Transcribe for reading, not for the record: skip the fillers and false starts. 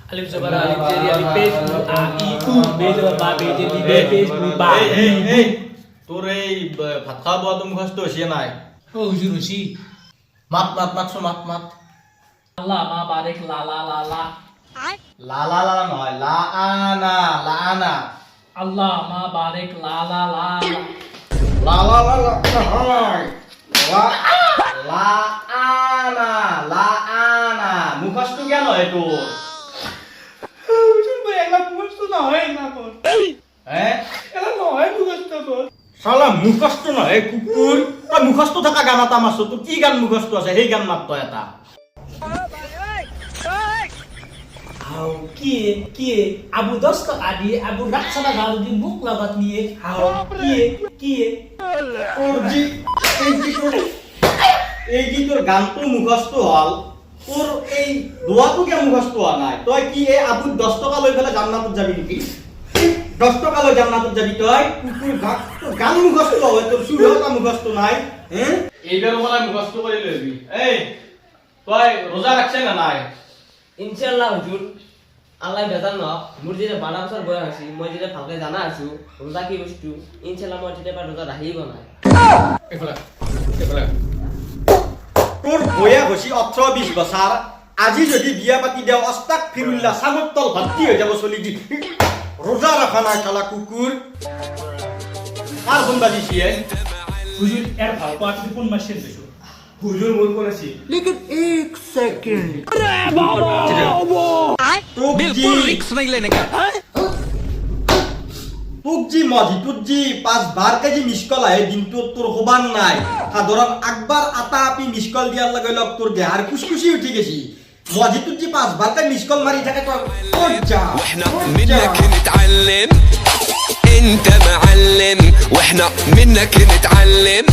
Alif Jabar Alif Jari Alif Pes A I U B Jabar Ba B Jari B Pes Ba তোর এই ভাত খাওয়া বোয়া তো মুখস্থ হইছে নাই Oh hujur hoshi মাত মাত মাত শো মাত মাত Allah ma barik la la la la লা লা লা নয় লা আনা লা আনা Allah ma barik la la la লা লা লা লা নয় লা লা আনা লা আনা মুখস্থ কেন এটো Hujur bhai ela mukhsto na hoy na kor হ্যাঁ ela no hoy mukhsto kor শালা মুখস্থ নয় কুকুর তই মুখস্থ থাকা গান এটা মারছ তোৰ কি গান মুখস্থ আছে সেই গান মাত তই এটা How kie Abu Dosto adi Abu Raksana galu di muk lagat niye how kie তোৰ যি এই যি তোৰ গানটো মুখস্থ হল তোৰ এই দোৱাটো কিয় মুখস্থ হোৱা নাই তই কি এই আবুত 10 টকা লৈ পেলাই জান্নাতত যাবি নেকি 10 টকা লৈ জান্নাতত যাবি তই কুকুৰ তোৰ গান মুখস্থ হয় তোৰ সুৰতা মুখস্থ নাই এইবাৰ বলাই মুখস্থ কৰি লবি এই তই রোজা রাখছ না নাই ইনশাআল্লাহ হুজুর আল্লাহ বেজান ন মোর যেটা 12 বছর বয়স আছে মই যেটা ভালকে জানা আছো রোজা কি বস্তু ইনশাআল্লাহ মই যেটা রোজা রাখিব না এফালে তোর বয়া হসি 18-20 বছর আজি যদি বিয়া পাতি দেও অস্তাক ফিরুল্লাহ সাগরতল ভর্তি হয়ে যাব চলি দি রোজা রাখা নাই শালা কুকুর আর phone বাজিছি Hujur er bhal ko ati pun machine deso হুজুর মোর কোন আছি লেকিন 1 সেকেন্ড আরে বাবা বিলকুল রিস্ক नहीं लेने का তুজি মজি তুজি 5 বার কেজি মিসকল আহে দিনটো তোর হবান নাই সাধারণ আকবার আতা আপি মিসকল দিয়ার লাগে লগ তোর দেহার খুশখুশি উঠি গেছি মজি তুজি 5 বার কে মিসকল মারি থাকে তো যা واحنا منك نتعلم انت معلم واحنا منك نتعلم